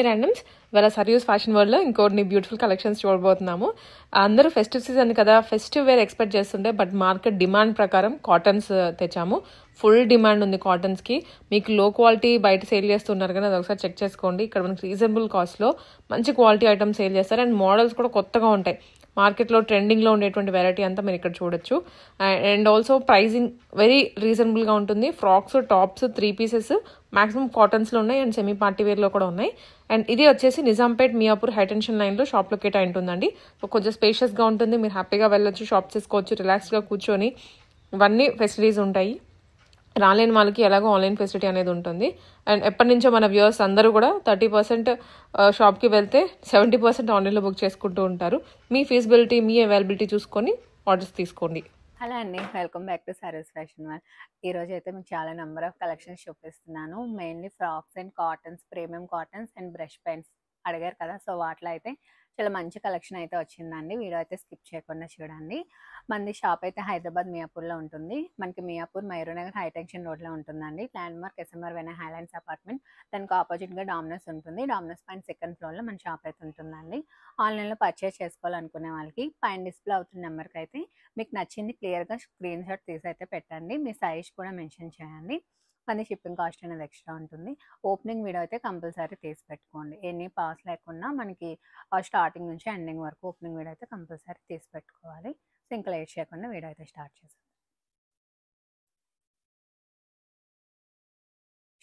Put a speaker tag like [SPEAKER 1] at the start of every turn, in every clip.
[SPEAKER 1] Randoms ఇవాళ సర్యూస్ fashion వరల్డ్లో ఇంకోటి బ్యూటిఫుల్ కలెక్షన్స్ చూడబోతున్నాము. అందరూ ఫెస్టివ్ సీజన్ కదా, ఫెస్టివ్ వేర్ ఎక్స్పెక్ట్ చేస్తుంటే బట్ మార్కెట్ డిమాండ్ ప్రకారం కాటన్స్ తెచ్చాము. ఫుల్ డిమాండ్ ఉంది కాటన్స్కి. మీకు లో క్వాలిటీ బయట సేల్ చేస్తున్నారు కానీ అది ఒకసారి చెక్ చేసుకోండి. ఇక్కడ మనకి రీజనబుల్ కాస్ట్లో మంచి క్వాలిటీ ఐటమ్స్ సేల్ చేస్తారు అండ్ మోడల్స్ కూడా కొత్తగా ఉంటాయి. మార్కెట్లో ట్రెండింగ్లో ఉండేటువంటి వెరైటీ అంతా మీరు ఇక్కడ చూడొచ్చు. అండ్ ఆల్సో ప్రైజింగ్ వెరీ రీజనబుల్గా ఉంటుంది. ఫ్రాక్స్, టాప్స్, 3 పీసెస్ మాక్సిమం కాటన్స్లో ఉన్నాయి అండ్ సెమీ పార్టీ వేర్లో కూడా ఉన్నాయి. అండ్ ఇది వచ్చేసి నిజాంపేట్ మియాపూర్ హైటెన్షన్ లైన్లో షాప్ లొకేట్ అయి ఉంటుందండి. సో కొంచెం స్పేషియస్గా ఉంటుంది. మీరు హ్యాపీగా వెళ్ళొచ్చు, షాప్ చేసుకోవచ్చు, రిలాక్స్గా కూర్చొని. ఇవన్నీ ఫెసిలిటీస్ ఉంటాయి. రాలేని వాళ్ళకి ఎలాగో ఆన్లైన్ ఫెసిలిటీ అనేది ఉంటుంది. అండ్ ఎప్పటి నుంచో మన వ్యూవర్స్ అందరూ కూడా 30% షాప్కి వెళ్తే 70% ఆన్లైన్లో బుక్ చేసుకుంటూ ఉంటారు. మీ ఫీజిబిలిటీ, మీ అవైలబిలిటీ చూసుకొని ఆర్డర్స్ తీసుకోండి.
[SPEAKER 2] హలో అండి, వెల్కమ్ బ్యాక్ టు సర్యూస్ ఫ్యాషన్ వరల్డ్. ఈరోజు అయితే మీకు చాలా నెంబర్ ఆఫ్ కలెక్షన్స్ చూపిస్తున్నాను. Mainly frocks and cottons, premium cottons and brush pens అడిగారు కదా, సో వాటిలో అయితే చాలా మంచి కలెక్షన్ అయితే వచ్చిందండి. వీడియో అయితే స్కిప్ చేయకుండా చూడండి. మనది షాప్ అయితే హైదరాబాద్ మియాపూర్లో ఉంటుంది. మనకి మియాపూర్ మైరూనగర్ హైటెన్షన్ రోడ్లో ఉంటుందండి. ల్యాండ్మార్క్ ఎస్ఎంఆర్ వెనా హైలాండ్స్ అపార్ట్మెంట్, దానికి ఆపోజిట్గా డామినోస్ ఉంటుంది. డామినోస్ పైన సెకండ్ ఫ్లోర్లో మన షాప్ అయితే ఉంటుందండి. ఆన్లైన్లో పర్చేస్ చేసుకోవాలనుకునే వాళ్ళకి పైన డిస్ప్లే అవుతున్న నెంబర్కి అయితే మీకు నచ్చింది క్లియర్గా స్క్రీన్ షాట్ తీసి అయితే పెట్టండి. మీ సైజ్ కూడా మెన్షన్ చేయండి. కానీ షిప్పింగ్ కాస్ట్ అనేది ఎక్స్ట్రా ఉంటుంది. ఓపెనింగ్ వీడియో అయితే కంపల్సరీ తీసి పెట్టుకోండి. ఎనీ పాస్ లేకుండా మనకి స్టార్టింగ్ నుంచి ఎండింగ్ వరకు ఓపెనింగ్ వీడియో అయితే కంపల్సరీ తీసి పెట్టుకోవాలి. సో ఇంకా లేట్ చేయకుండా వీడియో అయితే స్టార్ట్ చేసాం.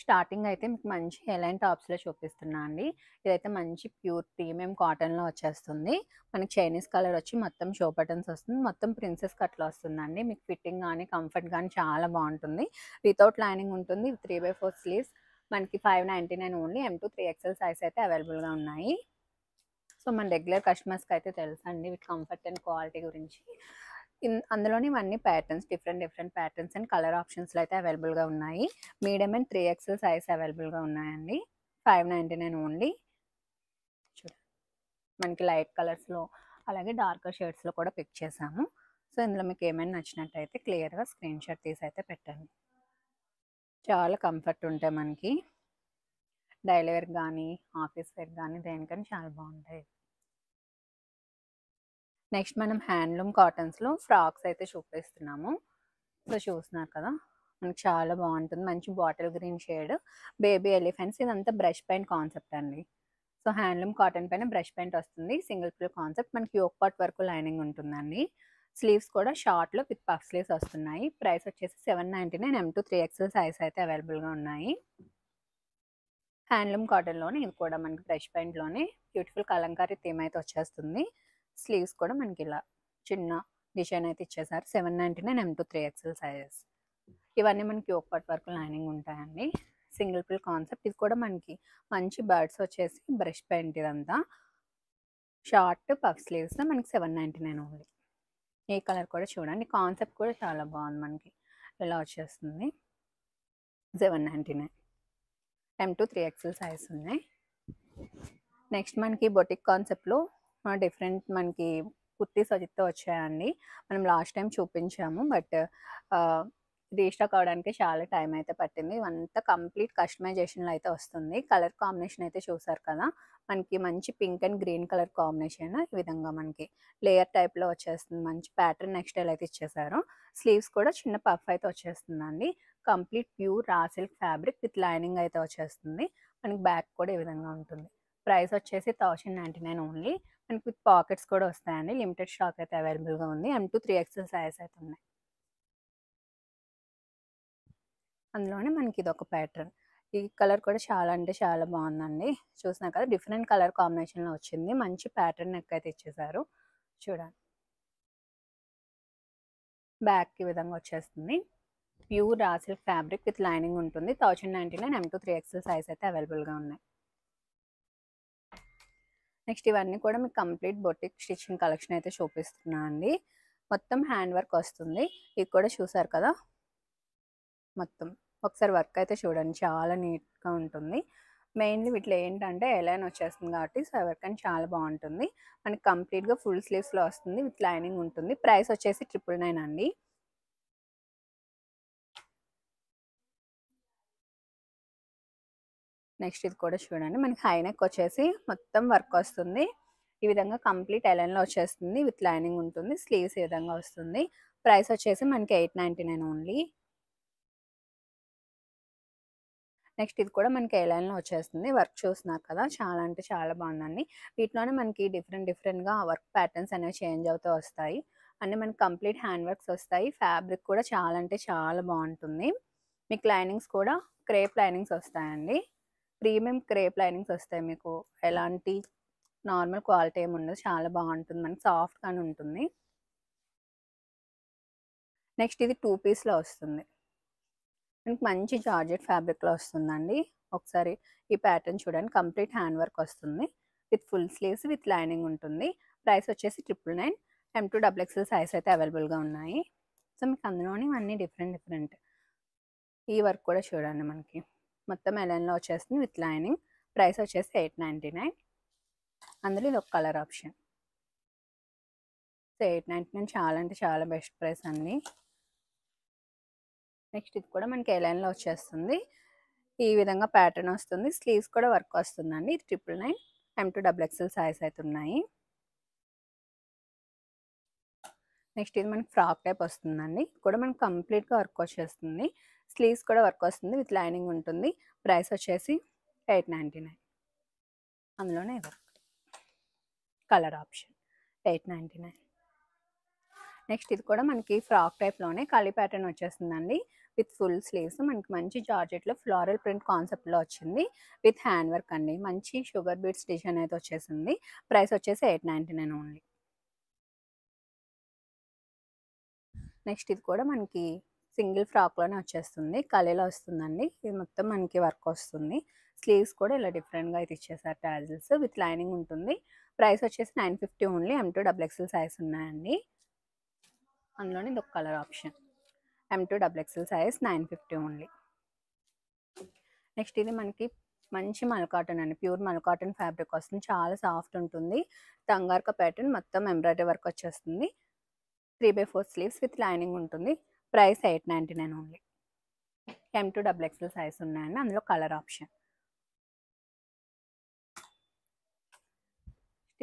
[SPEAKER 2] స్టార్టింగ్ అయితే మీకు మంచి ఎలైన్ టాప్స్లో చూపిస్తున్నా అండి. ఇదైతే మంచి ప్యూర్ ప్రీమియం కాటన్లో వచ్చేస్తుంది. మనకి చైనీస్ కలర్ వచ్చి మొత్తం షో బటన్స్ వస్తుంది. మొత్తం ప్రిన్సెస్ కట్లో వస్తుందండి. మీకు ఫిట్టింగ్ కానీ కంఫర్ట్ కానీ చాలా బాగుంటుంది. వితౌట్ లైనింగ్ ఉంటుంది. 3/4 స్లీవ్స్. మనకి 599 only. M to 3XL size అయితే అవైలబుల్గా ఉన్నాయి. సో మన రెగ్యులర్ కస్టమర్స్కి అయితే తెలుసండి వీటి కంఫర్ట్ అండ్ క్వాలిటీ గురించి. అందులోని ఇవన్నీ patterns, different patterns and colour ఆప్షన్స్లో అయితే అవైలబుల్గా ఉన్నాయి. మీడియం అండ్ 3XL సైజ్ అవైలబుల్గా ఉన్నాయండి. 599 ఓన్లీ. చూడండి, మనకి లైట్ కలర్స్లో అలాగే డార్కర్ షేడ్స్లో కూడా పిక్ చేసాము. సో ఇందులో మీకు ఏమైనా నచ్చినట్టయితే క్లియర్గా స్క్రీన్ షాట్ తీసి అయితే పెట్టండి. చాలా కంఫర్ట్ ఉంటాయి. మనకి డైలీ వేర్ కానీ ఆఫీస్ వేర్ కానీ దేనికని చాలా బాగుంటాయి. నెక్స్ట్ మనం హ్యాండ్లూమ్ కాటన్స్లో ఫ్రాక్స్ అయితే చూపిస్తున్నాము. సో చూస్తున్నారు కదా, మనకి చాలా బాగుంటుంది. మంచి bottle green shade, baby elephants. ఇదంతా బ్రష్ పెయింట్ కాన్సెప్ట్ అండి. సో హ్యాండ్లూమ్ కాటన్ పైన బ్రష్ పెయింట్ వస్తుంది. సింగిల్ పిల్ కాన్సెప్ట్. మనకి యోక్ పార్ట్ వరకు లైనింగ్ ఉంటుందండి. స్లీవ్స్ కూడా షార్ట్లో విత్ పఫ్ స్లీవ్స్ వస్తున్నాయి. ప్రైస్ వచ్చేసి 799. M to 3XL సైజ్ అయితే అవైలబుల్గా ఉన్నాయి. హ్యాండ్లూమ్ కాటన్లోనే ఇది కూడా మనకి బ్రష్ పెయింట్లోనే బ్యూటిఫుల్ కలంకారీ థీమ్ అయితే వచ్చేస్తుంది. స్లీవ్స్ కూడా మనకి ఇలా చిన్న డిజైన్ అయితే ఇచ్చేసారు. 799. M to 3XL sizes. ఇవన్నీ మనకి యోక్ పార్ట్ వరకు లైనింగ్ ఉంటాయండి. సింగిల్ పిల్ కాన్సెప్ట్. ఇది కూడా మనకి మంచి బర్డ్స్ వచ్చేసి బ్రష్ పెయింట్. ఇదంతా షార్ట్ పఫ్ స్లీవ్స్. మనకి 799 ఓన్లీ. ఈ కలర్ కూడా చూడండి, కాన్సెప్ట్ కూడా చాలా బాగుంది. మనకి ఇలా వచ్చేస్తుంది. 799. M to 3XL సైజ్ ఉన్నాయి. నెక్స్ట్ మనకి బొటిక్ కాన్సెప్ట్లో డిఫరెంట్ మనకి కుర్తీస్ అయితే వచ్చాయండి. మనం లాస్ట్ టైం చూపించాము బట్ రీస్టాక్ అవడానికి చాలా టైం అయితే పట్టింది. ఇవంతా కంప్లీట్ కస్టమైజేషన్లో అయితే వస్తుంది. కలర్ కాంబినేషన్ అయితే చూసారు కదా, మనకి మంచి pink and green colour combination. ఈ విధంగా మనకి లేయర్ టైప్లో వచ్చేస్తుంది. మంచి ప్యాటర్న్ నెక్స్ట్ అయితే ఇచ్చేసారు. స్లీవ్స్ కూడా చిన్న పఫ్ అయితే వచ్చేస్తుందండి. Complete pure raw silk fabric with lining అయితే వచ్చేస్తుంది. మనకి బ్యాక్ కూడా ఈ విధంగా ఉంటుంది. ప్రైస్ వచ్చేసి 1099 ఓన్లీ. మనకి విత్ పాకెట్స్ కూడా వస్తాయండి. లిమిటెడ్ స్టాక్ అయితే అవైలబుల్గా ఉంది. M to 3XL సైజ్ అయితే ఉన్నాయి. అందులోనే మనకి ఇది ఒక ప్యాటర్న్. ఈ కలర్ కూడా చాలా అంటే చాలా బాగుందండి. చూసినా కదా, డిఫరెంట్ కలర్ కాంబినేషన్లో వచ్చింది. మంచి ప్యాటర్న్ నెక్ అయితే ఇచ్చేసారు. చూడండి, బ్యాక్ ఈ విధంగా వచ్చేస్తుంది. Pure raw silk fabric with lining ఉంటుంది. 1099. M to 3XL సైజ్ అయితే అవైలబుల్గా ఉన్నాయి. నెక్స్ట్ ఇవన్నీ కూడా మీకు కంప్లీట్ బొటిక్ స్టిచ్చింగ్ కలెక్షన్ అయితే చూపిస్తున్నా అండి. మొత్తం హ్యాండ్ వర్క్ వస్తుంది. ఇది కూడా చూసారు కదా, మొత్తం ఒకసారి వర్క్ అయితే చూడండి, చాలా నీట్గా ఉంటుంది. మెయిన్లీ వీటిలో ఏంటంటే ఎలైన్ వచ్చేస్తుంది కాబట్టి సో వర్క్ అని చాలా బాగుంటుంది. మనకి కంప్లీట్గా ఫుల్ స్లీవ్స్లో వస్తుంది. విత్ లైనింగ్ ఉంటుంది. ప్రైస్ వచ్చేసి 999 అండి. నెక్స్ట్ ఇది కూడా చూడండి, మనకి హై నెక్ వచ్చేసి మొత్తం వర్క్ వస్తుంది. ఈ విధంగా కంప్లీట్ ఎలైన్లో వచ్చేస్తుంది, విత్ లైనింగ్ ఉంటుంది. స్లీవ్స్ ఈ విధంగా వస్తుంది. ప్రైస్ వచ్చేసి మనకి 899 ఓన్లీ. నెక్స్ట్ ఇది కూడా మనకి ఎలైన్లో వచ్చేస్తుంది. వర్క్ చూస్తున్నారు కదా, చాలా అంటే చాలా బాగుందండి. వీటిలోనే మనకి డిఫరెంట్గా వర్క్ ప్యాటర్న్స్ అనేవి చేంజ్ అవుతూ వస్తాయి. అన్నీ మనకి కంప్లీట్ హ్యాండ్ వర్క్స్ వస్తాయి. ఫ్యాబ్రిక్ కూడా చాలా అంటే చాలా బాగుంటుంది. మీకు లైనింగ్స్ కూడా క్రేప్ లైనింగ్స్ వస్తాయండి. ప్రీమియం క్రేప్ లైనింగ్స్ వస్తాయి. మీకు ఎలాంటి నార్మల్ క్వాలిటీ ఏమి ఉండదు, చాలా బాగుంటుంది. మనకి సాఫ్ట్గానే ఉంటుంది. నెక్స్ట్ ఇది 2 పీస్లో వస్తుంది. మనకి మంచి జార్జెట్ ఫ్యాబ్రిక్లో వస్తుందండి. ఒకసారి ఈ ప్యాటర్న్ చూడండి, కంప్లీట్ హ్యాండ్ వర్క్ వస్తుంది. With full sleeves with lining ఉంటుంది. ప్రైస్ వచ్చేసి 999. M2XXL సైజ్ అయితే అవైలబుల్గా ఉన్నాయి. సో మీకు అందులోని అన్నీ డిఫరెంట్. ఈ వర్క్ కూడా చూడండి, మనకి మొత్తం ఎలైన్లో వచ్చేస్తుంది విత్ లైనింగ్. ప్రైస్ వచ్చేసి 899. అందులో ఇది ఒక కలర్ ఆప్షన్. సో 899 చాలా అంటే చాలా బెస్ట్ ప్రైస్ అండి. నెక్స్ట్ ఇది కూడా మనకి ఎలైన్లో వచ్చేస్తుంది. ఈ విధంగా ప్యాటర్న్ వస్తుంది. స్లీవ్స్ కూడా వర్క్ వస్తుందండి. ఇది 999. M2XXL సైజ్ అయితే ఉన్నాయి. నెక్స్ట్ ఇది మనకి ఫ్రాక్ టైప్ వస్తుందండి. కూడా మనకి కంప్లీట్గా వర్క్ వచ్చేస్తుంది. స్లీవ్స్ కూడా వర్క్ వస్తుంది, విత్ లైనింగ్ ఉంటుంది. ప్రైస్ వచ్చేసి 899. అందులోనే వర్క్ కలర్ ఆప్షన్ 899. నెక్స్ట్ ఇది కూడా మనకి ఫ్రాక్ టైప్లోనే కలీ ప్యాటర్న్ వచ్చేస్తుందండి. విత్ ఫుల్ స్లీవ్స్ మనకి మంచి జార్జెట్లో ఫ్లోరల్ ప్రింట్ కాన్సెప్ట్లో వచ్చింది. విత్ హ్యాండ్ వర్క్ అండి. మంచి షుగర్ బీట్స్ డిజైన్ అయితే వచ్చేసింది. ప్రైస్ వచ్చేసి 899 ఓన్లీ. నెక్స్ట్ ఇది కూడా మనకి సింగిల్ ఫ్రాక్లోనే వచ్చేస్తుంది. కలీలో వస్తుందండి. ఇది మొత్తం మనకి వర్క్ వస్తుంది. స్లీవ్స్ కూడా ఇలా డిఫరెంట్గా అయితే ఇచ్చేసారు, టాజిల్స్ విత్ లైనింగ్ ఉంటుంది. ప్రైస్ వచ్చేసి 950 ఓన్లీ. M2XXL సైజ్ ఉన్నాయండి. అందులోనే ఇది ఒక colour option. M2XXL size 950 only. Next ఇది మనకి మంచి మల్ కాటన్ అండి. ప్యూర్ మల్ కాటన్ ఫ్యాబ్రిక్ వస్తుంది. చాలా సాఫ్ట్ ఉంటుంది. తంగార్క ప్యాటర్న్ మొత్తం ఎంబ్రాయిడరీ వర్క్ వచ్చేస్తుంది. 3/4 స్లీవ్స్ విత్ లైనింగ్ ఉంటుంది. Price 899 only. M2XXL సైజ్ ఉన్నాయండి. అందులో కలర్ ఆప్షన్.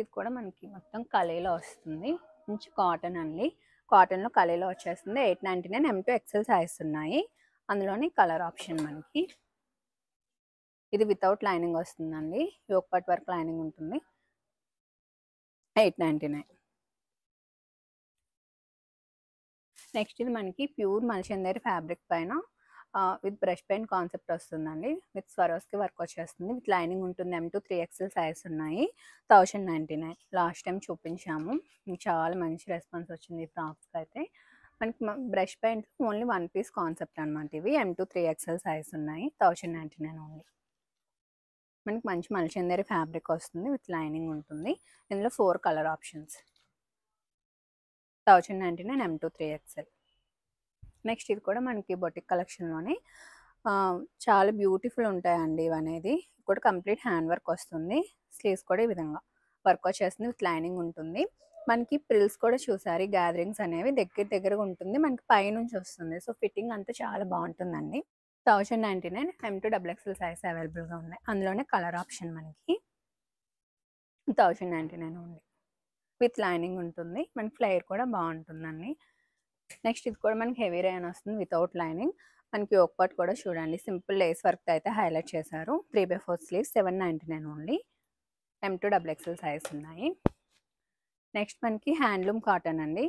[SPEAKER 2] ఇది కూడా మనకి మొత్తం కలీలో వస్తుంది. మంచి కాటన్ అండి. కాటన్లో కలీలో వచ్చేస్తుంది. 899. M2XL సైజ్ ఉన్నాయి. అందులోని కలర్ ఆప్షన్ మనకి. ఇది వితౌట్ లైనింగ్ వస్తుందండి. యోక్ పార్ట్ వర్క్ లైనింగ్ ఉంటుంది. 899. నెక్స్ట్ ఇది మనకి ప్యూర్ మల్చందేరి ఫ్యాబ్రిక్ పైన విత్ బ్రష్ పెయింట్ కాన్సెప్ట్ వస్తుందండి. విత్ స్వరోస్కి వర్క్ వచ్చేస్తుంది. విత్ లైనింగ్ ఉంటుంది. M2XXL సైజ్ ఉన్నాయి. 1099. లాస్ట్ టైం చూపించాము, చాలా మంచి రెస్పాన్స్ వచ్చింది ఈ ఫ్రాక్స్కి అయితే. మనకి brush paint only 1 piece concept అనమాట. ఇవి M2XXL సైజ్ ఉన్నాయి. 1099 ఓన్లీ. మనకి మంచి మల్చందేరి ఫ్యాబ్రిక్ వస్తుంది. విత్ లైనింగ్ ఉంటుంది. ఇందులో 4 కలర్ ఆప్షన్స్. 1099. M2XXL. నెక్స్ట్ ఇది కూడా మనకి బొటిక్ కలెక్షన్లోనే చాలా బ్యూటిఫుల్ ఉంటాయండి ఇవనేది. కూడా కంప్లీట్ హ్యాండ్ వర్క్ వస్తుంది. స్లీవ్స్ కూడా ఈ విధంగా వర్క్ వచ్చేస్తుంది. విత్ లైనింగ్ ఉంటుంది. మనకి ప్రిల్స్ కూడా చూసారు, గ్యాదరింగ్స్ అనేవి దగ్గరగా ఉంటుంది. మనకి పైనుంచి వస్తుంది. సో ఫిట్టింగ్ అంతా చాలా బాగుంటుందండి. 1099. M2XXL సైజ్ అవైలబుల్గా ఉన్నాయి. అందులోనే కలర్ ఆప్షన్ మనకి 1099 ఉంది. విత్ లైనింగ్ ఉంటుంది. మనకి ఫ్లేర్ కూడా బాగుంటుందండి. నెక్స్ట్ ఇది కూడా మనకి హెవీ రేయన్ వస్తుంది వితౌట్ లైనింగ్. మనకి యోక్ పార్ట్ కూడా చూడండి, సింపుల్ లేస్ వర్క్ అయితే హైలైట్ చేశారు. 3/4 స్లీవ్స్ 799 ఓన్లీ. M2XXL సైజ్ ఉన్నాయి. నెక్స్ట్ మనకి హ్యాండ్లూమ్ కాటన్ అండి.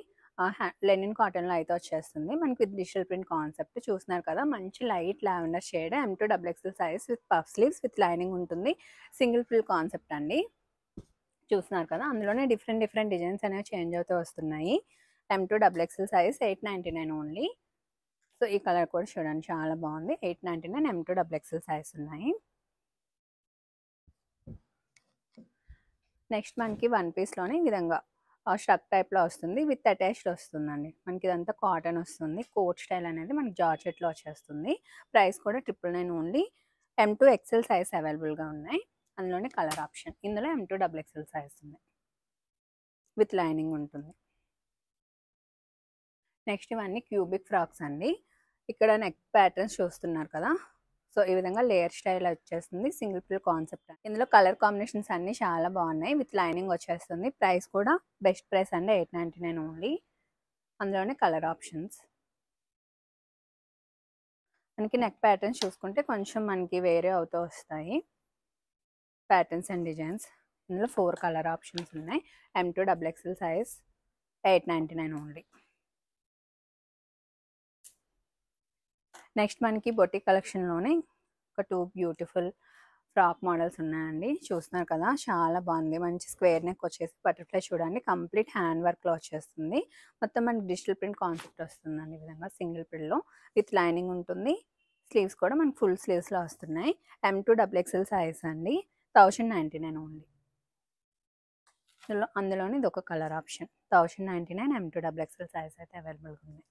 [SPEAKER 2] లెనిన్ కాటన్లో అయితే వచ్చేస్తుంది. మనకి విత్ డిజిటల్ ప్రింట్ కాన్సెప్ట్ చూస్తున్నారు కదా, మంచి light lavender shade. M2XXL size with puff sleeves with lining ఉంటుంది. సింగిల్ ఫ్రిల్ కాన్సెప్ట్ అండి. చూస్తున్నారు కదా, అందులోనే డిఫరెంట్ డిజైన్స్ అనేవి చేంజ్ అవుతూ వస్తున్నాయి. M2XXL size 899 only. సో ఈ కలర్ కూడా చూడండి, చాలా బాగుంది. 899. M2XXL సైజ్ ఉన్నాయి. నెక్స్ట్ మనకి 1 పీస్లోనే ఈ విధంగా స్ట్రక్ టైప్లో వస్తుంది. విత్ అటాచ్డ్ వస్తుందండి. మనకి ఇదంతా కాటన్ వస్తుంది. కోట్ స్టైల్ అనేది మనకి జార్జెట్లో వచ్చేస్తుంది. ప్రైస్ కూడా 999 ఓన్లీ. M2XL సైజ్ అవైలబుల్గా ఉన్నాయి. అందులోనే కలర్ ఆప్షన్. ఇందులో M2XXL సైజ్ ఉంది. విత్ లైనింగ్ ఉంటుంది. నెక్స్ట్ ఇవన్నీ క్యూబిక్ ఫ్రాక్స్ అండి. ఇక్కడ నెక్ ప్యాటర్న్స్ చూస్తున్నారు కదా, సో ఈ విధంగా లేయర్ స్టైల్ వచ్చేస్తుంది. Single Pril concept. ఇందులో కలర్ కాంబినేషన్స్ అన్ని చాలా బాగున్నాయి. విత్ లైనింగ్ వచ్చేస్తుంది. ప్రైస్ కూడా బెస్ట్ ప్రైస్ అండి, 899 ఓన్లీ. అందులోనే కలర్ ఆప్షన్స్. మనకి నెక్ ప్యాటర్న్స్ చూసుకుంటే కొంచెం మనకి వేరే అవుతూ వస్తాయి ప్యాటర్న్స్ అండ్ డిజైన్స్. ఇందులో 4 కలర్ ఆప్షన్స్ ఉన్నాయి. M2 XXL size 899 only. Next మనకి బొటిక్ కలెక్షన్లోనే ఒక 2 బ్యూటిఫుల్ ఫ్రాక్ మోడల్స్ ఉన్నాయండి. చూస్తున్నారు కదా, చాలా బాగుంది. మంచి స్క్వేర్ నెక్ వచ్చేసి బటర్ఫ్లై చూడండి, కంప్లీట్ హ్యాండ్ వర్క్లో వచ్చేస్తుంది. మొత్తం మనకి డిజిటల్ ప్రింట్ కాన్సెప్ట్ వస్తుందండి. ఈ విధంగా సింగిల్ ప్రిల్లో విత్ లైనింగ్ ఉంటుంది. స్లీవ్స్ కూడా మనకి ఫుల్ స్లీవ్స్లో వస్తున్నాయి. M2 XXL సైజ్ అండి, 1099 ఓన్లీ. అందులోని ఇది ఒక colour option. 1099 M2 XXL size అయితే అవైలబుల్గా ఉంది.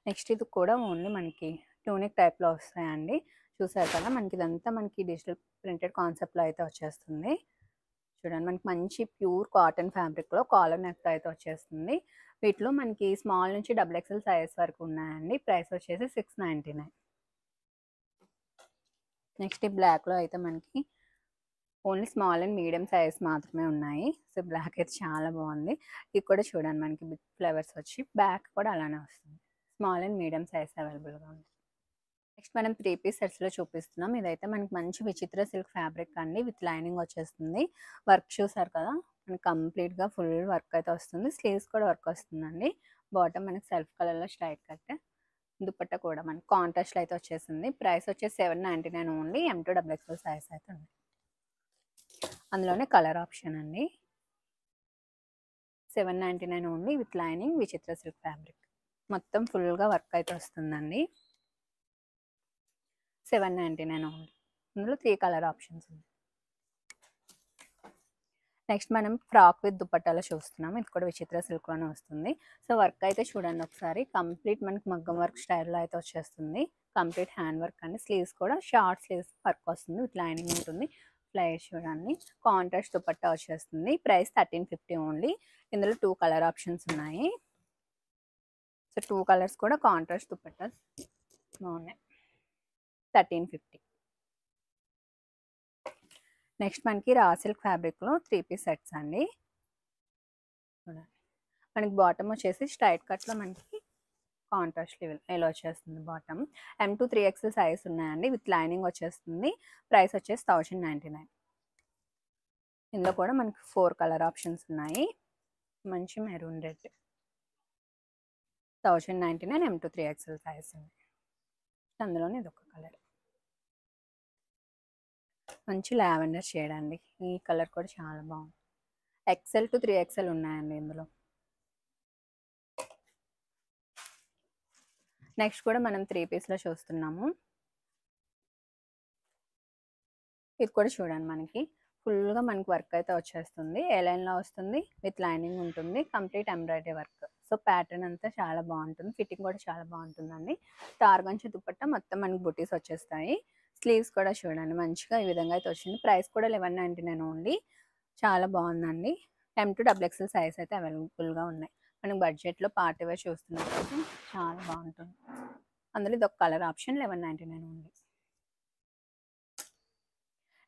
[SPEAKER 2] నెక్స్ట్ ఇది కూడా ఓన్లీ మనకి ట్యూనిక్ టైప్లో వస్తాయండి. చూసారు కదా, మనకి ఇదంతా మనకి డిజిటల్ ప్రింటెడ్ కాన్సెప్ట్లో అయితే వచ్చేస్తుంది. చూడండి, మనకి మంచి ప్యూర్ కాటన్ ఫ్యాబ్రిక్లో కాలర్ నెక్ అయితే వచ్చేస్తుంది. వీటిలో మనకి స్మాల్ నుంచి XXL సైజ్ వరకు ఉన్నాయండి. ప్రైస్ వచ్చేసి 699. నెక్స్ట్ ఈ బ్లాక్లో అయితే మనకి only small and medium size మాత్రమే ఉన్నాయి. సో బ్లాక్ అయితే చాలా బాగుంది. ఇది కూడా చూడండి, మనకి బిగ్ ఫ్లవర్స్ వచ్చి బ్యాక్ కూడా అలానే వస్తుంది. స్మాల్ అండ్ మీడియం సైజ్ అవైలబుల్గా ఉంది. నెక్స్ట్ మనం 3 పీస్ సెట్స్లో చూపిస్తున్నాం. ఇదైతే మనకి మంచి విచిత్ర సిల్క్ ఫ్యాబ్రిక్ అండి, విత్ లైనింగ్ వచ్చేస్తుంది. వర్క్ చూసారు కదా, మనకి కంప్లీట్గా ఫుల్ వర్క్ అయితే వస్తుంది. స్లీవ్స్ కూడా వర్క్ వస్తుందండి. బాటమ్ మనకి సెల్ఫ్ కలర్లో స్ట్రైట్ కట్. దుపట్టా కూడా మనకి కాంట్రాస్ట్లో అయితే వచ్చేసింది. ప్రైస్ వచ్చేసి 799 ఓన్లీ. M2 XXL సైజ్ అయితే ఉంది. అందులోనే కలర్ ఆప్షన్ అండి. 799 ఓన్లీ విత్ లైనింగ్ విచిత్ర సిల్క్ ఫ్యాబ్రిక్. మొత్తం ఫుల్గా వర్క్ అయితే వస్తుందండి. 799 ఓన్లీ. ఇందులో 3 కలర్ ఆప్షన్స్ ఉన్నాయి. నెక్స్ట్ మనం ఫ్రాక్ విత్ దుపట్టాలో చూస్తున్నాం. ఇది కూడా విచిత్ర సిల్క్లోనే వస్తుంది. సో వర్క్ అయితే చూడండి ఒకసారి, కంప్లీట్ మనకి మగ్గం వర్క్ స్టైల్లో అయితే వచ్చేస్తుంది. కంప్లీట్ హ్యాండ్ వర్క్ అండి. స్లీవ్స్ కూడా షార్ట్ స్లీవ్స్ వర్క్ వస్తుంది, విత్ లైనింగ్ ఉంటుంది. ఫ్లైస్ చూడండి, కాంట్రాస్ట్ దుపట్టా వచ్చేస్తుంది. Price 1350 only. ఇందులో 2 కలర్ ఆప్షన్స్ ఉన్నాయి. సో 2 కలర్స్ కూడా కాంట్రాస్ట్ దుపట్టా బాగున్నాయి. 1350. నెక్స్ట్ మనకి రా సిల్క్ ఫ్యాబ్రిక్లో 3 పీస్ సెట్స్ అండి. చూడండి, మనకి బాటమ్ వచ్చేసి స్ట్రైట్ కట్లో మనకి కాంట్రాస్ట్ లెవెల్ ఇలా వచ్చేస్తుంది. బాటమ్ M2 3XL సైజ్ ఉన్నాయండి, విత్ లైనింగ్ వచ్చేస్తుంది. ప్రైస్ వచ్చేసి 1099. ఇందులో కూడా మనకి 4 కలర్ ఆప్షన్స్ ఉన్నాయి. మంచి maroon red 1099 M2 3XL size ఉంది. అందులోనే ఇది ఒక కలర్, మంచి లావెండర్ షేడ్ అండి. ఈ కలర్ కూడా చాలా బాగుంది. XL to 3XL ఉన్నాయండి ఇందులో. నెక్స్ట్ కూడా మనం 3 పీస్లో చూస్తున్నాము. ఇది కూడా చూడండి, మనకి ఫుల్గా మనకి వర్క్ అయితే వచ్చేస్తుంది. ఏ లైన్లో వస్తుంది, విత్ లైనింగ్ ఉంటుంది. Complete embroidery work. So pattern అంతా చాలా బాగుంటుంది. ఫిట్టింగ్ కూడా చాలా బాగుంటుందండి. తార్గంచి దుపట్టా మొత్తం మనకి బుటీస్ వచ్చేస్తాయి. స్లీవ్స్ కూడా చూడండి, మంచిగా ఈ విధంగా అయితే వచ్చింది. ప్రైస్ కూడా 1199 ఓన్లీ. చాలా బాగుందండి. M2 XXL సైజ్ అయితే అవైలబుల్గా ఉన్నాయి. మనకి బడ్జెట్లో పార్టీ వేర్ చూస్తున్నట్లయితే చాలా బాగుంటుంది. అందులో ఇది ఒక colour option. 1199 only.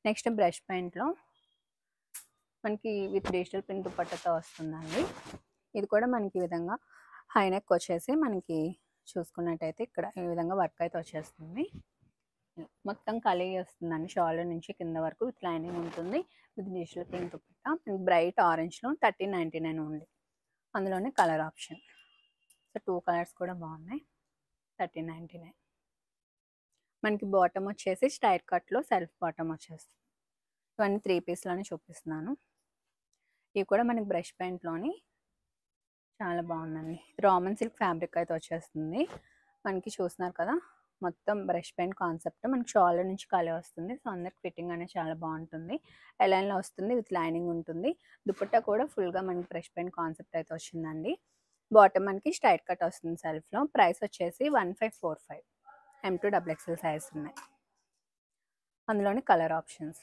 [SPEAKER 2] Next brush పెయింట్లో మనకి విత్ డిజిటల్ ప్రింట్ దుపట్టాతో వస్తుందండి. ఇది కూడా మనకి ఈ విధంగా హై నెక్ వచ్చేసి మనకి చూసుకున్నట్టయితే ఇక్కడ ఈ విధంగా వర్క్ అయితే వచ్చేస్తుంది. మొత్తం కలిగి వస్తుందండి, షోల్డర్ నుంచి కింద వరకు విత్ లైనింగ్ ఉంటుంది. With digital print dupatta bright ఆరెంజ్లో 1399 ఓన్లీ. అందులోనే కలర్ ఆప్షన్. సో 2 కలర్స్ కూడా బాగున్నాయి. 1399. మనకి బాటమ్ వచ్చేసి స్ట్రైట్ కట్లో సెల్ఫ్ బాటమ్ వచ్చేస్తుంది. ఇవన్నీ 3 పీస్లోనే చూపిస్తున్నాను. ఇవి కూడా మనకి బ్రష్ పెయింట్లోని చాలా బాగుందండి. రామన్ సిల్క్ ఫ్యాబ్రిక్ అయితే వచ్చేస్తుంది. మనకి చూస్తున్నారు కదా, మొత్తం బ్రష్ పెయింట్ కాన్సెప్ట్. మనకి షోల్డర్ నుంచి కలే వస్తుంది. సో అందరికి ఫిట్టింగ్ అనేది చాలా బాగుంటుంది. ఎలైన్లో వస్తుంది, విత్ లైనింగ్ ఉంటుంది. దుపట్టా కూడా ఫుల్గా మనకి బ్రష్ పెయింట్ కాన్సెప్ట్ అయితే వచ్చిందండి. బాటమ్ మనకి స్ట్రైట్ కట్ వస్తుంది సెల్ఫ్లో. ప్రైస్ వచ్చేసి 1545. M2 XXL సైజ్ ఉన్నాయి. అందులోని కలర్ ఆప్షన్స్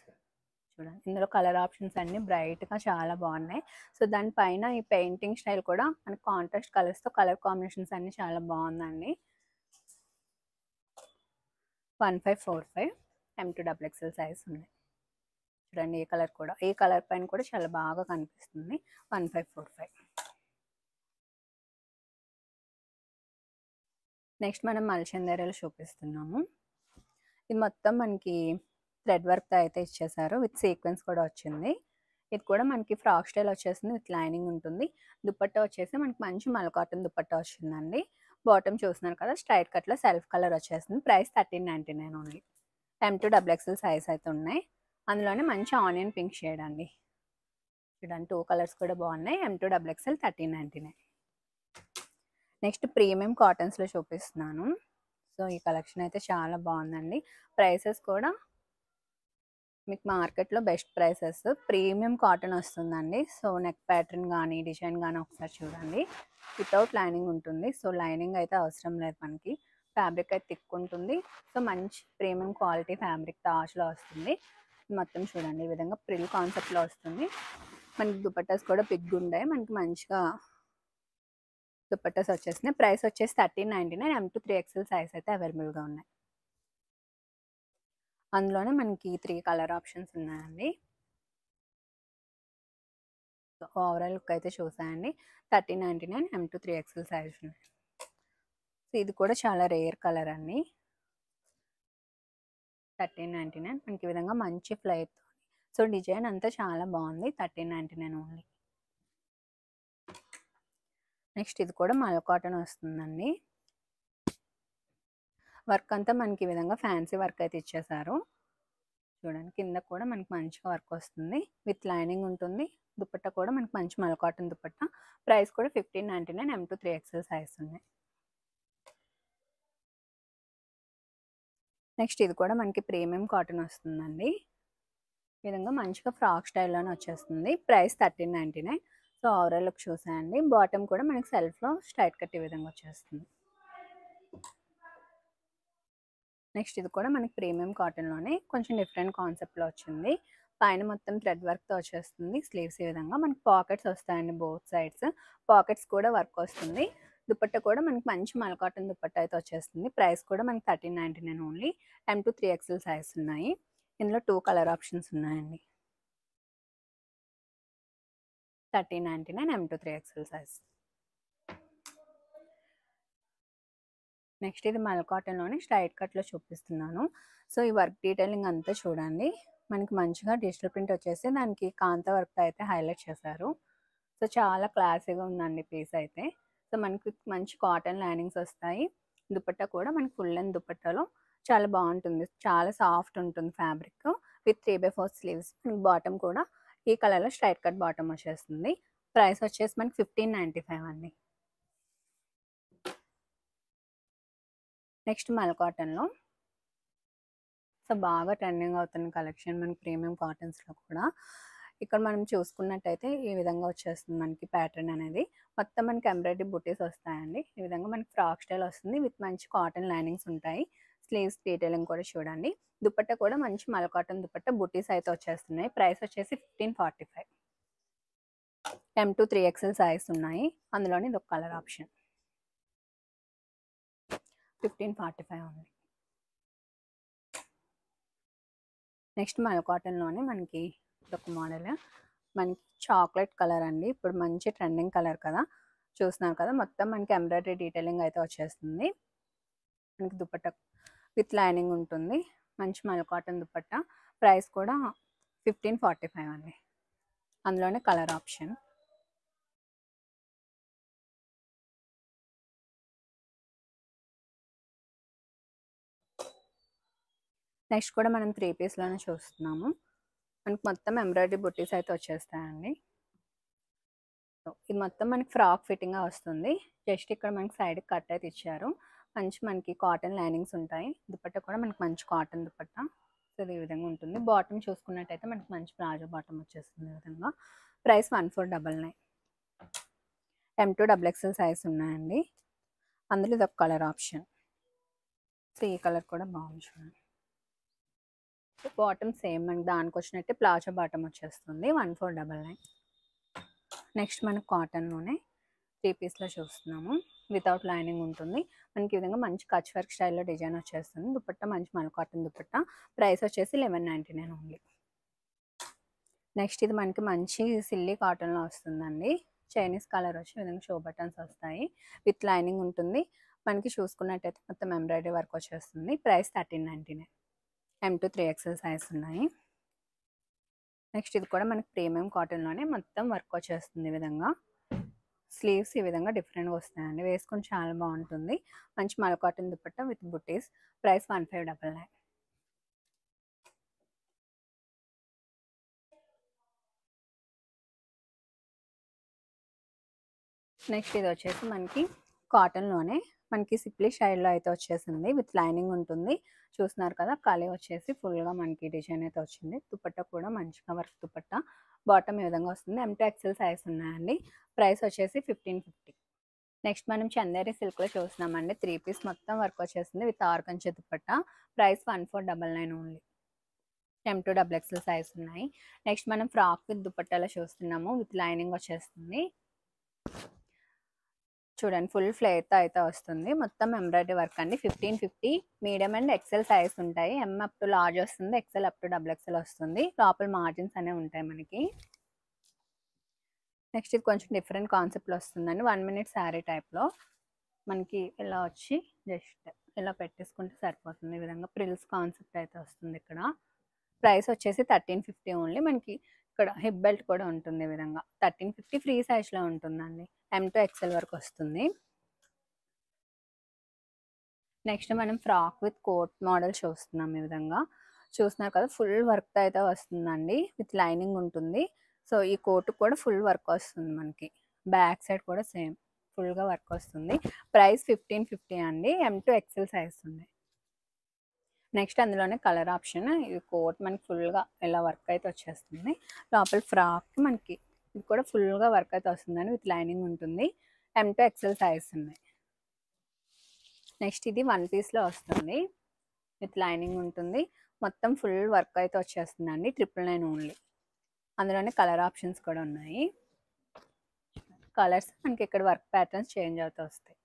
[SPEAKER 2] చూడండి. ఇందులో కలర్ ఆప్షన్స్ అన్నీ బ్రైట్గా చాలా బాగున్నాయి. సో దానిపైన ఈ పెయింటింగ్ స్టైల్ కూడా మనకి కాంట్రాస్ట్ కలర్స్తో కలర్ కాంబినేషన్స్ అన్నీ చాలా బాగుందండి. 1545 M2XXL సైజ్ ఉన్నాయి. చూడండి ఈ కలర్ కూడా, ఈ కలర్ పైన కూడా చాలా బాగా కనిపిస్తుంది. 1545. నెక్స్ట్ మనం మల్చందేరియాలో చూపిస్తున్నాము. ఇది మొత్తం మనకి థ్రెడ్ వర్క్తో అయితే ఇచ్చేసారు, విత్ సీక్వెన్స్ కూడా వచ్చింది. ఇది కూడా మనకి ఫ్రాక్ స్టైల్ వచ్చేసింది, విత్ లైనింగ్ ఉంటుంది. దుపట్టా వచ్చేసి మనకి మంచి మల్ కాటన్ దుపట్టా వచ్చిందండి. బాటమ్ చూస్తున్నారు కదా, స్ట్రైట్ కట్లో సెల్ఫ్ కలర్ వచ్చేసింది. Price 1399 only. M2XXL సైజ్ అయితే ఉన్నాయి. అందులోనే మంచి ఆనియన్ పింక్ షేడ్ అండి. చూడండి 2 కలర్స్ కూడా బాగున్నాయి. M2XXL 1399. నెక్స్ట్ ప్రీమియం కాటన్స్లో చూపిస్తున్నాను. సో ఈ కలెక్షన్ అయితే చాలా బాగుందండి. ప్రైసెస్ కూడా మీకు మార్కెట్లో బెస్ట్ ప్రైసెస్. ప్రీమియం కాటన్ వస్తుందండి. సో నెక్ ప్యాటర్న్ కానీ డిజైన్ కానీ ఒకసారి చూడండి. వితౌట్ లైనింగ్ ఉంటుంది. సో లైనింగ్ అయితే అవసరం లేదు మనకి. ఫ్యాబ్రిక్ అయితే థిక్ ఉంటుంది. సో మంచి ప్రీమియం క్వాలిటీ ఫ్యాబ్రిక్ తాజ్లో వస్తుంది. మొత్తం చూడండి ఈ విధంగా ప్రిల్ కాన్సెప్ట్లో వస్తుంది. మనకి దుపట్టాస్ కూడా బిగ్ ఉంటాయి. మనకి మంచిగా దుపట్టాస్ వచ్చేసినాయి. ప్రైస్ వచ్చేసి 1399. M2XXL సైజ్ అయితే అవైలబుల్గా ఉన్నాయి. అందులోనే మనకి 3 కలర్ ఆప్షన్స్ ఉన్నాయండి. సో ఓవరాల్ లుక్ అయితే చూసాయండి. 1399 M2XXL సైజ్ ఉన్నాయి. సో ఇది కూడా చాలా రేర్ కలర్ అండి. 1399 మనకి ఈ విధంగా మంచి ఫ్లైట్. సో డిజైన్ అంతా చాలా బాగుంది. 1399 ఓన్లీ. నెక్స్ట్ ఇది కూడా మల్ కాటన్ వస్తుందండి. వర్క్ అంతా మనకి ఈ విధంగా ఫ్యాన్సీ వర్క్ అయితే ఇచ్చేసారు. చూడండి కింద కూడా మనకి మంచిగా వర్క్ వస్తుంది, విత్ లైనింగ్ ఉంటుంది. దుపట్టా కూడా మనకి మంచి మల్ కాటన్ దుపట్టా. ప్రైస్ కూడా 1599. M2XXL సైజ్ ఉన్నాయి. నెక్స్ట్ ఇది కూడా మనకి ప్రీమియం కాటన్ వస్తుందండి. ఈ విధంగా మంచిగా ఫ్రాక్ స్టైల్లోనే వచ్చేస్తుంది. ప్రైస్ 1399. సో ఓవరాల్ లుక్ చూసాయండి. బాటమ్ కూడా మనకి సెల్ఫ్లో స్ట్రైట్ కట్ ఈ విధంగా వచ్చేస్తుంది. నెక్స్ట్ ఇది కూడా మనకి ప్రీమియం కాటన్లోనే కొంచెం డిఫరెంట్ కాన్సెప్ట్లో వచ్చింది. పైన మొత్తం థ్రెడ్ వర్క్తో వచ్చేస్తుంది. స్లీవ్స్ ఈ విధంగా మనకి పాకెట్స్ వస్తాయండి బోత్ సైడ్స్. పాకెట్స్ కూడా వర్క్ వస్తుంది. దుపట్టా కూడా మనకి మంచి మల్ కాటన్ దుపట్టా అయితే వచ్చేస్తుంది. ప్రైస్ కూడా మనకి 1399 ఓన్లీ. M2XXL సైజ్ ఉన్నాయి. ఇందులో 2 కలర్ ఆప్షన్స్ ఉన్నాయండి. 1399 M2XXL సైజ్. నెక్స్ట్ ఇది మల్ కాటన్లోనే స్ట్రైట్ కట్లో చూపిస్తున్నాను. సో ఈ వర్క్ డీటెయిలింగ్ అంతా చూడండి. మనకి మంచిగా డిజిటల్ ప్రింట్ వచ్చేసి దానికి కాంతా వర్క్ అయితే హైలైట్ చేశారు. సో చాలా క్లాసీగా ఉందండి పీస్ అయితే. సో మనకి మంచి కాటన్ లైనింగ్స్ వస్తాయి. దుపట్టా కూడా మనకి ఫుల్ లెంత్ దుపట్టాలో చాలా బాగుంటుంది. చాలా సాఫ్ట్ ఉంటుంది ఫ్యాబ్రిక్, విత్ 3/4 స్లీవ్స్. మనకి బాటమ్ కూడా ఈ కలర్లో స్ట్రైట్ కట్ బాటమ్ వచ్చేస్తుంది. ప్రైస్ వచ్చేసి మనకి 1595 అండి. నెక్స్ట్ మల్ కాటన్లో సో బాగా ట్రెండింగ్ అవుతున్న కలెక్షన్ మనకి ప్రీమియం కాటన్స్లో కూడా. ఇక్కడ మనం చూసుకున్నట్టయితే ఈ విధంగా వచ్చేస్తుంది మనకి ప్యాటర్న్ అనేది. మొత్తం మనకి ఎంబ్రాయిడరీ బుటీస్ వస్తాయండి. ఈ విధంగా మనకి ఫ్రాక్ స్టైల్ వస్తుంది, విత్ మంచి కాటన్ లైనింగ్స్ ఉంటాయి. స్లీవ్స్ డీటెయిలింగ్ కూడా చూడండి. దుపట్టా కూడా మంచి మల్ కాటన్ దుపట్టా బుటీస్ అయితే వచ్చేస్తున్నాయి. ప్రైస్ వచ్చేసి 1545. M2XXL సైజ్ ఉన్నాయి. అందులోని ఇది ఒక కలర్ ఆప్షన్. 1545 ఉంది. నెక్స్ట్ మల్ కాటన్లోనే మనకి ఒక మోడల్ మనకి చాక్లెట్ కలర్ అండి. ఇప్పుడు మంచి ట్రెండింగ్ కలర్ కదా, చూస్తున్నారు కదా. మొత్తం మనకి ఎంబ్రాయిడరీ డీటెయిలింగ్ అయితే వచ్చేస్తుంది. మనకి దుపట్టా విత్ లైనింగ్ ఉంటుంది. మంచి మల్ కాటన్ దుపట్టా. ప్రైస్ కూడా 1545 అండి. అందులోనే కలర్ ఆప్షన్. నెక్స్ట్ కూడా మనం 3 పీస్లోనే చూస్తున్నాము. మనకి మొత్తం ఎంబ్రాయిడరీ బుట్టీస్ అయితే వచ్చేస్తాయండి. ఇది మొత్తం మనకి ఫ్రాక్ ఫిట్టింగ్గా వస్తుంది. జస్ట్ ఇక్కడ మనకి సైడ్ కట్ అయితే ఇచ్చారు. మంచి మనకి కాటన్ లైనింగ్స్ ఉంటాయి. దుపట్టా కూడా మనకి మంచి కాటన్ దుపట్టా. సో ఈ విధంగా ఉంటుంది. బాటమ్ చూసుకున్నట్టయితే మనకి మంచి ప్లాజో బాటమ్ వచ్చేస్తుంది ఈ విధంగా. ప్రైస్ 1499. M2XXL సైజ్ ఉన్నాయండి. అందులో ఇది ఒక కలర్ ఆప్షన్. సో ఈ కలర్ కూడా బాగుంది చూడండి. బాటమ్ సేమ్ మనకి దానికి వచ్చినట్టే ప్లాజో బాటమ్ వచ్చేస్తుంది. 1499. నెక్స్ట్ మనకు కాటన్లోనే 3 పీస్లో చూస్తున్నాము. వితౌట్ లైనింగ్ ఉంటుంది. మనకి ఈ విధంగా మంచి కచ్ వర్క్ స్టైల్లో డిజైన్ వచ్చేస్తుంది. దుపట్టా మంచి మల్ కాటన్ దుపట్టా. ప్రైస్ వచ్చేసి 1199 ఓన్లీ. నెక్స్ట్ ఇది మనకి మంచి సిల్లీ కాటన్లో వస్తుందండి. చైనీస్ కలర్ వచ్చి ఈ విధంగా షో బటన్స్ వస్తాయి. విత్ లైనింగ్ ఉంటుంది. మనకి చూసుకున్నట్టయితే మొత్తం ఎంబ్రాయిడరీ వర్క్ వచ్చేస్తుంది. ప్రైస్ 1399. M2 3XL సైజ్ ఉన్నాయి. నెక్స్ట్ ఇది కూడా మనకి ప్రీమియం కాటన్లోనే మొత్తం వర్క్ వచ్చేస్తుంది. ఈ విధంగా స్లీవ్స్ ఈ విధంగా డిఫరెంట్గా వస్తాయండి. వేసుకొని చాలా బాగుంటుంది. మంచి మల్ cotton dupatta with buttis. Price 1599. Next ఇది వచ్చేసి మనకి కాటన్లోనే మనకి సిప్లీ స్టైల్లో అయితే వచ్చేసింది. విత్ లైనింగ్ ఉంటుంది. చూస్తున్నారు కదా, కలీ వచ్చేసి ఫుల్గా మనకి డిజైన్ అయితే వచ్చింది. దుపట్టా కూడా మంచిగా వర్క్ దుపట్టా. బాటమ్ ఈ విధంగా వస్తుంది. M2 XL సైజ్ ఉన్నాయండి. ప్రైస్ వచ్చేసి 1550. నెక్స్ట్ మనం చందేరి సిల్క్లో చూస్తున్నామండి. 3 పీస్ మొత్తం వర్క్ వచ్చేసింది with organza dupatta. Price 1499 only. M2 XXL size ఉన్నాయి. నెక్స్ట్ మనం ఫ్రాక్ విత్ దుపట్టాలో చూస్తున్నాము. విత్ లైనింగ్ వచ్చేస్తుంది. చూడండి, ఫుల్ ఫ్లేర్తో అయితే వస్తుంది. మొత్తం ఎంబ్రాయిడరీ వర్క్ అండి. 1550. మీడియం అండ్ XL సైజ్ ఉంటాయి. M అప్ టు లార్జ్ వస్తుంది. XL అప్ టు XXL వస్తుంది. లోపల మార్జిన్స్ అనేవి ఉంటాయి మనకి. నెక్స్ట్ ఇది కొంచెం డిఫరెంట్ కాన్సెప్ట్లో వస్తుందండి. 1 మినిట్ శారీ టైప్లో మనకి ఇలా వచ్చి జస్ట్ ఇలా పెట్టేసుకుంటే సరిపోతుంది. ఈ విధంగా ప్రిల్స్ కాన్సెప్ట్ అయితే వస్తుంది ఇక్కడ. ప్రైస్ వచ్చేసి 1350 ఓన్లీ. మనకి ఇక్కడ హిప్ బెల్ట్ కూడా ఉంటుంది. ఈ విధంగా 1350 ఫ్రీ సైజ్లో ఉంటుందండి. M2 XL వరకు వస్తుంది. నెక్స్ట్ మనం ఫ్రాక్ విత్ కోట్ మోడల్ చూస్తున్నాం. ఈ విధంగా చూస్తున్నారు కదా, ఫుల్ వర్క్ అయితే వస్తుందండి. విత్ లైనింగ్ ఉంటుంది. సో ఈ కోట్ కూడా ఫుల్ వర్క్ వస్తుంది మనకి. బ్యాక్ సైడ్ కూడా సేమ్ ఫుల్గా వర్క్ వస్తుంది. ప్రైస్ 1550 అండి. M2 XL సైజ్ ఉంది. నెక్స్ట్ అందులోనే కలర్ ఆప్షన్. ఇది కోట్ మనకి ఫుల్గా ఇలా వర్క్ అయితే వచ్చేస్తుంది. లోపల ఫ్రాక్ మనకి ఇది కూడా ఫుల్గా వర్క్ అయితే వస్తుందండి. విత్ లైనింగ్ ఉంటుంది. M2 XL సైజ్ ఉన్నాయి. నెక్స్ట్ ఇది 1 పీస్లో వస్తుంది. విత్ లైనింగ్ ఉంటుంది. మొత్తం ఫుల్ వర్క్ అయితే వచ్చేస్తుందండి. 999 ఓన్లీ. అందులోనే కలర్ ఆప్షన్స్ కూడా ఉన్నాయి. కలర్స్ మనకి ఇక్కడ వర్క్ ప్యాటర్న్స్ చేంజ్ అవుతూ వస్తాయి.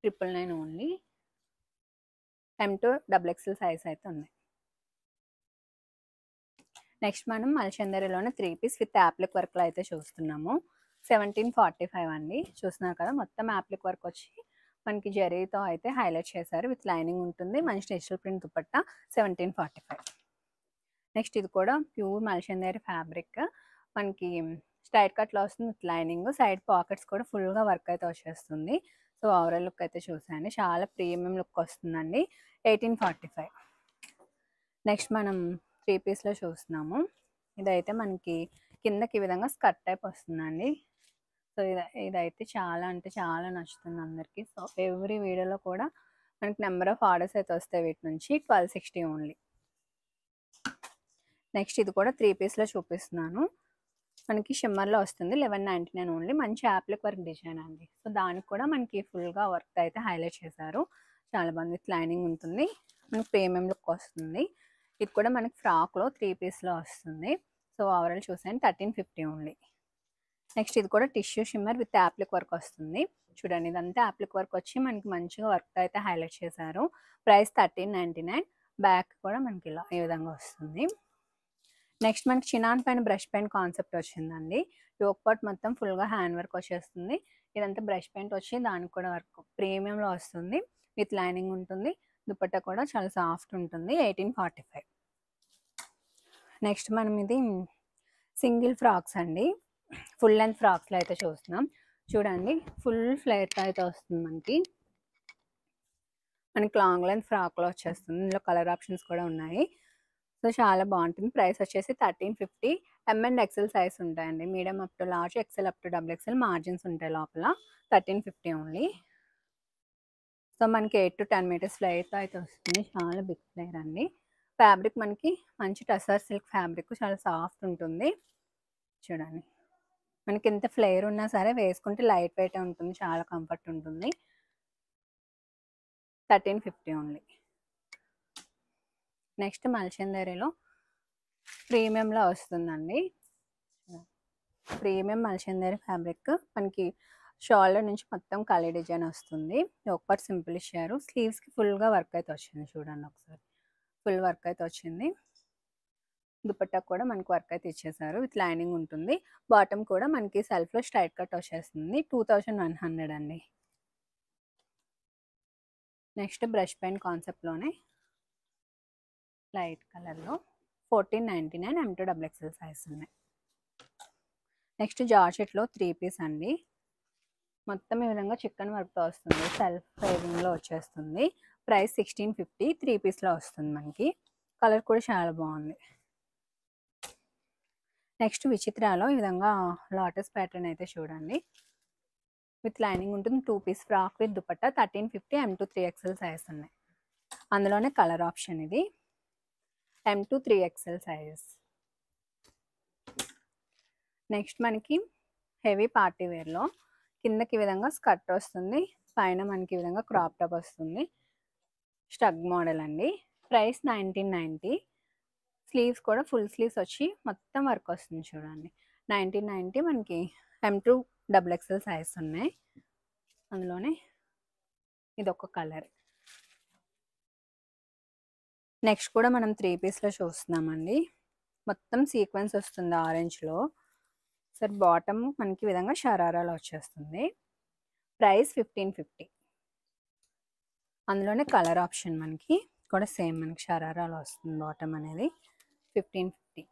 [SPEAKER 2] 999 ఓన్లీ. M2 XXL సైజ్ అయితే ఉన్నాయి. నెక్స్ట్ మనం మల్చందరిలోనే 3 పీస్ విత్ యాప్లిక్ వర్క్లో అయితే చూస్తున్నాము. 1745 అండి. చూస్తున్నారు కదా, మొత్తం యాప్లిక్ వర్క్ వచ్చి మనకి జరీతో అయితే హైలైట్ చేశారు. విత్ లైనింగ్ ఉంటుంది. మంచి డిజిటల్ ప్రింట్ దుపట్టా. 1745. నెక్స్ట్ ఇది కూడా ప్యూర్ మల్చందరి ఫ్యాబ్రిక్. మనకి స్ట్రైట్ కట్లో వస్తుంది విత్ లైనింగ్. సైడ్ పాకెట్స్ కూడా ఫుల్గా వర్క్ అయితే వచ్చేస్తుంది. సో ఓవరాల్ లుక్ అయితే చూసాను. చాలా ప్రీమియం లుక్ వస్తుందండి. 1845. నెక్స్ట్ మనం 3 పీస్లో చూస్తున్నాము. ఇదైతే మనకి కిందకి ఈ విధంగా స్కర్ట్ టైప్ వస్తుందండి. సో ఇదైతే చాలా అంటే చాలా నచ్చుతుంది అందరికీ. సో ఎవ్రీ వీడియోలో కూడా మనకి నెంబర్ ఆఫ్ ఆర్డర్స్ అయితే వస్తాయి వీటి నుంచి. 1260 ఓన్లీ. నెక్స్ట్ ఇది కూడా 3 పీస్లో చూపిస్తున్నాను. మనకి షిమ్మర్లో వస్తుంది. 1199 ఓన్లీ. మంచి యాప్లిక్ వర్క్ డిజైన్ అండి. సో దానికి కూడా మనకి ఫుల్గా వర్క్ అయితే హైలైట్ చేశారు. చాలా బాగుంది. విత్ లైనింగ్ ఉంటుంది. మనకి ప్రీమియం లుక్ వస్తుంది. ఇది కూడా మనకి ఫ్రాక్లో 3 పీస్లో వస్తుంది. సో ఓవరాల్ చూసాను. 1350 ఓన్లీ. నెక్స్ట్ ఇది కూడా tissue shimmer with appliqué work వస్తుంది. చూడండి, ఇదంతా యాప్లిక్ వర్క్ వచ్చి మనకి మంచిగా వర్క్ అయితే హైలైట్ చేశారు. ప్రైస్ 1399. బ్యాక్ కూడా మనకి ఇలా ఈ విధంగా వస్తుంది. నెక్స్ట్ మనకి చినాన్ పైన బ్రష్ పెయింట్ కాన్సెప్ట్ వచ్చిందండి. యోక్ పార్ట్ మొత్తం ఫుల్గా హ్యాండ్ వర్క్ వచ్చేస్తుంది. ఇదంతా బ్రష్ పెయింట్ వచ్చి దానికి కూడా వర్క్ ప్రీమియంలో వస్తుంది. విత్ లైనింగ్ ఉంటుంది. దుపట్టా కూడా చాలా సాఫ్ట్ ఉంటుంది. 1845. నెక్స్ట్ మనం ఇది సింగిల్ ఫ్రాక్స్ అండి. ఫుల్ లెంత్ ఫ్రాక్స్లో అయితే చూస్తున్నాం. చూడండి, ఫుల్ ఫ్లేర్తో అయితే వస్తుంది మనకి లాంగ్ లెంత్ ఫ్రాక్లో వచ్చేస్తుంది. ఇందులో కలర్ ఆప్షన్స్ కూడా ఉన్నాయి. సో చాలా బాగుంటుంది. ప్రైస్ వచ్చేసి 1350. M అండ్ XL సైజ్ ఉంటాయండి. Medium up to large, XL up to XXL margins ఉంటాయి లోపల. 1350 ఓన్లీ. సో మనకి 8 to 10 మీటర్స్ ఫ్లేర్తో అయితే వస్తుంది. చాలా బిగ్ ఫ్లేర్ అండి. ఫ్యాబ్రిక్ మనకి మంచి టసర్ సిల్క్ ఫ్యాబ్రిక్. చాలా సాఫ్ట్ ఉంటుంది. చూడండి, మనకి ఎంత ఫ్లేర్ ఉన్నా సరే వేసుకుంటే లైట్ వెయిట్ ఉంటుంది. చాలా కంఫర్ట్ ఉంటుంది. 1350 ఓన్లీ. నెక్స్ట్ మల్చందరిలో ప్రీమియంలో వస్తుందండి. ప్రీమియం మల్చందరి ఫ్యాబ్రిక్ మనకి షోల్డర్ నుంచి మొత్తం కలీ డిజైన్ వస్తుంది. ఒక పార్ట్ సింపుల్ ఇచ్చారు. స్లీవ్స్కి ఫుల్గా వర్క్ అయితే వచ్చింది. చూడండి ఒకసారి, ఫుల్ వర్క్ అయితే వచ్చింది. దుపట్టా కూడా మనకి వర్క్ అయితే ఇచ్చేసారు. విత్ లైనింగ్ ఉంటుంది. బాటమ్ కూడా మనకి సెల్ఫ్లో స్ట్రైట్ కట్ వచ్చేస్తుంది. 2100 అండి. నెక్స్ట్ బ్రష్ పెయింట్ కాన్సెప్ట్లోనే లైట్ కలర్లో 1499 M2XXL సైజ్ ఉన్నాయి. నెక్స్ట్ జార్జెట్లో 3 పీస్ అండి. మొత్తం ఈ విధంగా చికెన్ వర్క్తో వస్తుంది. సెల్ఫ్ ఫైవింగ్లో వచ్చేస్తుంది. ప్రైస్ 1650. 3 పీస్లో వస్తుంది మనకి. కలర్ కూడా చాలా బాగుంది. నెక్స్ట్ విచిత్రాలో ఈ విధంగా లోటస్ ప్యాటర్న్ అయితే చూడండి. విత్ లైనింగ్ ఉంటుంది. 2 piece frock with dupatta 1350 M2 3XL size ఉన్నాయి. అందులోనే కలర్ ఆప్షన్ ఇది M2 3XL సైజ్. నెక్స్ట్ మనకి హెవీ పార్టీ వేర్లో కిందకి ఈ విధంగా స్కర్ట్ వస్తుంది. పైన మనకి ఈ విధంగా క్రాప్ టాప్ వస్తుంది. స్టగ్ మోడల్ అండి. ప్రైస్ 1990. స్లీవ్స్ కూడా ఫుల్ స్లీవ్స్ వచ్చి మొత్తం వర్క్ వస్తుంది. చూడండి 1990 మనకి M2XXL సైజ్ ఉన్నాయి. అందులోనే ఇదొక కలర్. నెక్స్ట్ కూడా మనం 3 పీస్లో చూస్తున్నామండి. మొత్తం సీక్వెన్స్ వస్తుంది ఆరెంజ్లో. సరే బాటమ్ మనకి విధంగా షరారాలో వచ్చేస్తుంది. ప్రైస్ 1550. అందులోనే కలర్ ఆప్షన్ మనకి కూడా సేమ్ మనకి షరారాలో వస్తుంది. బాటమ్ అనేది 1550.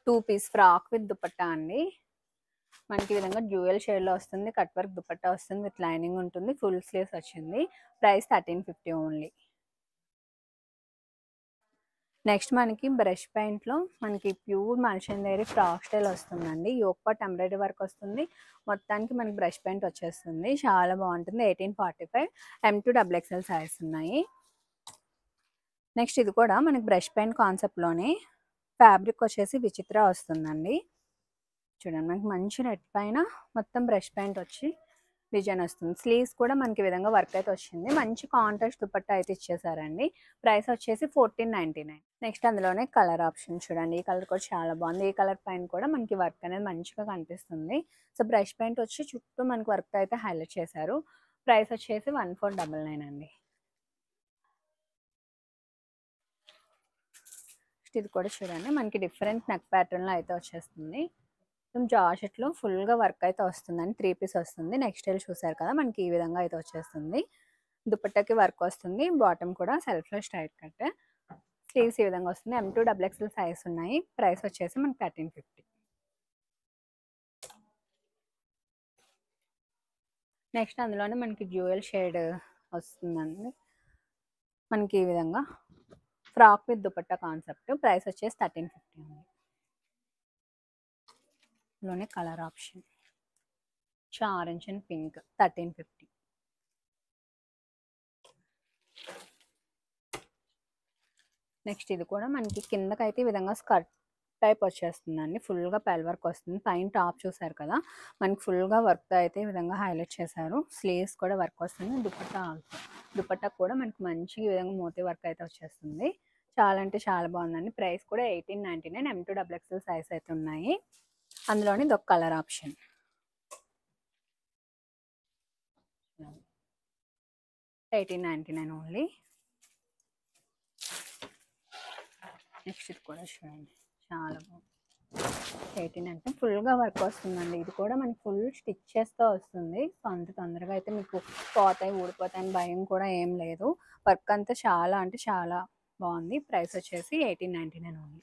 [SPEAKER 2] 2 పీస్ ఫ్రాక్ విత్ దుపట్టా అండి. మనకి ఈ విధంగా డ్యూయల్ షేడ్లో వస్తుంది. కట్ వర్క్ దుపట్టా వస్తుంది. విత్ లైనింగ్ ఉంటుంది. ఫుల్ స్లీవ్స్ వచ్చింది. Price 1350 only. నెక్స్ట్ మనకి బ్రష్ పెయింట్లో మనకి ప్యూర్ మల్షందేరి ఫ్రాక్ స్టైల్ వస్తుందండి. యోక్ పార్ట్ ఎంబ్రాయిడరీ వర్క్ వస్తుంది. మొత్తానికి మనకి బ్రష్ పెయింట్ వచ్చేస్తుంది. చాలా బాగుంటుంది. 1845 M2XXL సైజ్ ఉన్నాయి. నెక్స్ట్ ఇది కూడా మనకి బ్రష్ పెయింట్ కాన్సెప్ట్లోనే ఫ్యాబ్రిక్ వచ్చేసి విచిత్ర వస్తుందండి. చూడండి మనకి మంచి రెడ్ పైన మొత్తం బ్రష్ పెయింట్ వచ్చి డిజైన్ వస్తుంది. స్లీవ్స్ కూడా మనకి ఈ విధంగా వర్క్ అయితే వచ్చింది. మంచి కాంట్రాస్ట్ దుపట్టా అయితే ఇచ్చేసారండి. ప్రైస్ వచ్చేసి 1499. నెక్స్ట్ అందులోనే కలర్ ఆప్షన్ చూడండి. ఈ కలర్ కూడా చాలా బాగుంది. ఈ కలర్ పైన కూడా మనకి వర్క్ అనేది మంచిగా కనిపిస్తుంది. సో బ్రష్ పెయింట్ వచ్చి చుట్టూ మనకి వర్క్ అయితే హైలైట్ చేశారు. ప్రైస్ వచ్చేసి 1499 అండి. ఇది కూడా చూడండి మనకి డిఫరెంట్ నెక్ ప్యాటర్న్లో అయితే వచ్చేస్తుంది. జార్జెట్లో ఫుల్గా వర్క్ అయితే వస్తుందండి. 3 పీస్ వస్తుంది. నెక్స్ట్ స్టైల్ చూసారు కదా మనకి ఈ విధంగా అయితే వచ్చేస్తుంది. దుపట్టాకి వర్క్ వస్తుంది. బాటమ్ కూడా సెల్ఫ్లో స్ట్రైట్ కట్. స్లీవ్స్ ఈ విధంగా వస్తుంది. M2XXL సైజ్ ఉన్నాయి. ప్రైస్ వచ్చేసి మనకి 1350. నెక్స్ట్ అందులోనే మనకి డ్యూయల్ షేడ్ వస్తుందండి. మనకి ఈ విధంగా frock with dupatta concept. Price వచ్చేసి 1350 ఉంది. లోనే colour option orange and pink 1350. Next ఇది కూడా మనకి కిందకైతే ఈ విధంగా స్కర్ట్ టైప్ వచ్చేస్తుందండి. ఫుల్గా పెల్ వర్క్ వస్తుంది. పైన టాప్ చూసారు కదా మనకి ఫుల్గా వర్క్ అయితే ఈ విధంగా హైలైట్ చేశారు. స్లీవ్స్ కూడా వర్క్ వస్తుంది. దుపట్టా కూడా మనకి మంచిగా ఈ విధంగా మోతీ వర్క్ అయితే వచ్చేస్తుంది. చాలా అంటే చాలా బాగుందండి. ప్రైస్ కూడా 1899. M2XXL సైజ్ అయితే ఉన్నాయి. అందులోని ఇది ఒక కలర్ ఆప్షన్. 1899 ఓన్లీ. నెక్స్ట్ ఇది కూడా చూడండి చాలా బాగుంది. 18 అంటే ఫుల్గా వర్క్ వస్తుందండి. ఇది కూడా మనకి ఫుల్ స్టిచ్చెస్తో వస్తుంది. సో అంత తొందరగా అయితే మీకు పోతాయి ఊడిపోతాయని భయం కూడా ఏం లేదు. వర్క్ అంతా చాలా అంటే చాలా బాగుంది. ప్రైస్ వచ్చేసి 1899 ఓన్లీ.